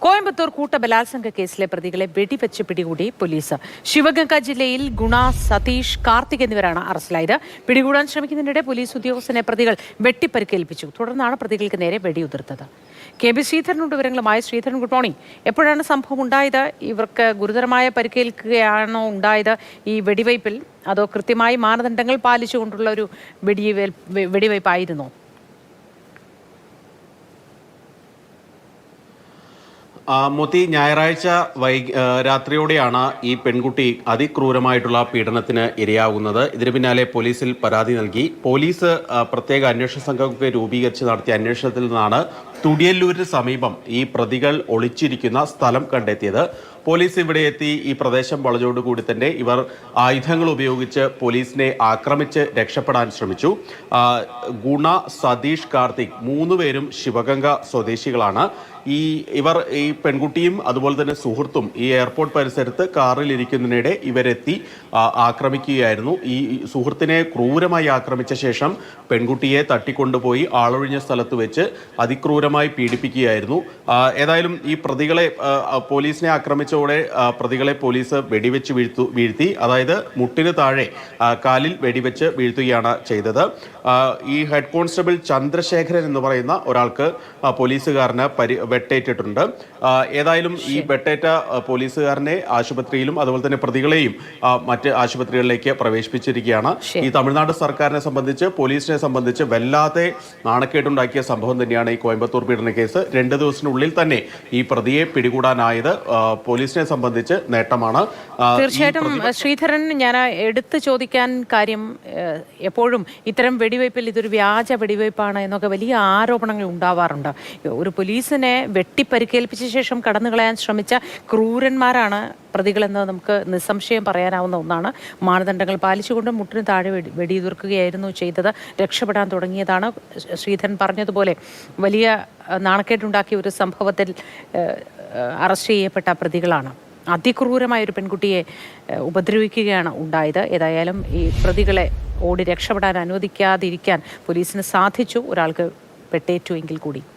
കോയമ്പത്തൂർ കൂട്ടബലാത്സംഗ കേസിലെ പ്രതികളെ വെടിവെച്ച് പിടികൂടി പോലീസ്. ശിവഗംഗ ജില്ലയിൽ ഗുണ, സതീഷ്, കാർത്തിക് എന്നിവരാണ് അറസ്റ്റിലായത്. പിടികൂടാൻ ശ്രമിക്കുന്നതിനിടെ പോലീസ് ഉദ്യോഗസ്ഥനെ പ്രതികൾ വെട്ടിപ്പരിക്കേൽപ്പിച്ചു. തുടർന്നാണ് പ്രതികൾക്ക് നേരെ വെടിയുതിർത്തത്. KB ശ്രീധരനുണ്ട് വിവരങ്ങളുമായി. Sreedharan, good morning. എപ്പോഴാണ് സംഭവം ഉണ്ടായത്? ഇവർക്ക് ഗുരുതരമായ പരിക്കേൽക്കുകയാണോ ഉണ്ടായത് ഈ വെടിവയ്പിൽ, അതോ കൃത്യമായി മാനദണ്ഡങ്ങൾ പാലിച്ചുകൊണ്ടുള്ള ഒരു വെടിവയ്പായിരുന്നോ? മോത്തി, ഞായറാഴ്ച രാത്രിയോടെയാണ് ഈ പെൺകുട്ടി അതിക്രൂരമായിട്ടുള്ള പീഡനത്തിന് ഇരയാകുന്നത്. ഇതിന് പിന്നാലെ പോലീസിൽ പരാതി നൽകി. പോലീസ് പ്രത്യേക അന്വേഷണ സംഘമൊക്കെ രൂപീകരിച്ച് നടത്തിയ അന്വേഷണത്തിൽ നിന്നാണ് തുടിയല്ലൂരിന് സമീപം ഈ പ്രതികൾ ഒളിച്ചിരിക്കുന്ന സ്ഥലം കണ്ടെത്തിയത്. പോലീസ് ഇവിടെ എത്തി ഈ പ്രദേശം വളഞ്ഞോടുകൂടി തന്നെ ഇവർ ആയുധങ്ങൾ ഉപയോഗിച്ച് പോലീസിനെ ആക്രമിച്ച് രക്ഷപ്പെടാൻ ശ്രമിച്ചു. ഗുണ, സതീഷ്, കാർത്തിക് മൂന്നുപേരും ശിവഗംഗ സ്വദേശികളാണ്. ഇവർ ഈ പെൺകുട്ടിയും അതുപോലെ തന്നെ സുഹൃത്തും ഈ എയർപോർട്ട് പരിസരത്ത് കാറിൽ ഇരിക്കുന്നതിനിടെ ഇവരെത്തി ആക്രമിക്കുകയായിരുന്നു. ഈ സുഹൃത്തിനെ ക്രൂരമായി ആക്രമിച്ച ശേഷം പെൺകുട്ടിയെ തട്ടിക്കൊണ്ടുപോയി ആളൊഴിഞ്ഞ സ്ഥലത്ത് വെച്ച് അതിക്രൂരമായി പീഡിപ്പിക്കുകയായിരുന്നു. ഏതായാലും ഈ പ്രതികളെ പോലീസിനെ ആക്രമിച്ചതോടെ പ്രതികളെ പോലീസ് വെടിവെച്ച് വീഴ്ത്തി. അതായത് മുട്ടിന് താഴെ കാലിൽ വെടിവെച്ച് വീഴ്ത്തുകയാണ് ചെയ്തത്. ഈ ഹെഡ് കോൺസ്റ്റബിൾ ചന്ദ്രശേഖരൻ എന്ന് പറയുന്ന ഒരാൾക്ക് പോലീസുകാരന് വെട്ടേറ്റിട്ടുണ്ട്. ഏതായാലും ഈ വെട്ടേറ്റ പോലീസുകാരനെ ആശുപത്രിയിലും അതുപോലെ തന്നെ പ്രതികളെയും മറ്റ് ആശുപത്രികളിലേക്ക് പ്രവേശിപ്പിച്ചിരിക്കുകയാണ്. ഈ തമിഴ്നാട് സർക്കാരിനെ സംബന്ധിച്ച്, പോലീസിനെ സംബന്ധിച്ച് വല്ലാതെ നാണക്കേടുണ്ടാക്കിയ സംഭവം തന്നെയാണ് ഈ കോയമ്പത്തൂർ പീഡന കേസ്. 2 ദിവസത്തിനുള്ളിൽ തന്നെ ഈ പ്രതിയെ പിടികൂടാനായത് പോലീസിനെ സംബന്ധിച്ച് നേട്ടമാണ്. തീർച്ചയായിട്ടും ശ്രീധരൻ, ഞാൻ എടുത്തു ചോദിക്കാൻ കാര്യം, എപ്പോഴും ഇത്തരം വെടിവയ്പിൽ ഇതൊരു വ്യാജ വെടിവയ്പ്പാണ് എന്നൊക്കെ വലിയ ആരോപണങ്ങൾ ഉണ്ടാവാറുണ്ട്. ഒരു പോലീസിനെ വെട്ടിപ്പരിക്കേൽപ്പിച്ച ശേഷം കടന്നുകളയാൻ ശ്രമിച്ച ക്രൂരന്മാരാണ് പ്രതികളെന്ന് നമുക്ക് നിസ്സംശയം പറയാനാവുന്ന ഒന്നാണ്. മാനദണ്ഡങ്ങൾ പാലിച്ചുകൊണ്ട് മുട്ടിന് താഴെ വെടിയുതിർക്കുകയായിരുന്നു ചെയ്തത്. രക്ഷപ്പെടാൻ തുടങ്ങിയതാണ്. ശ്രീധരൻ പറഞ്ഞതുപോലെ വലിയ നാണക്കേടുണ്ടാക്കിയ ഒരു സംഭവത്തിൽ അറസ്റ്റ് ചെയ്യപ്പെട്ട പ്രതികളാണ്. അതിക്രൂരമായ ഒരു പെൺകുട്ടിയെ ഉപദ്രവിക്കുകയാണ് ഉണ്ടായത്. ഏതായാലും ഈ പ്രതികളെ ഓടി രക്ഷപ്പെടാൻ അനുവദിക്കാതിരിക്കാൻ പോലീസിന് സാധിച്ചു. ഒരാൾക്ക് വെട്ടേറ്റു എങ്കിൽ കൂടി.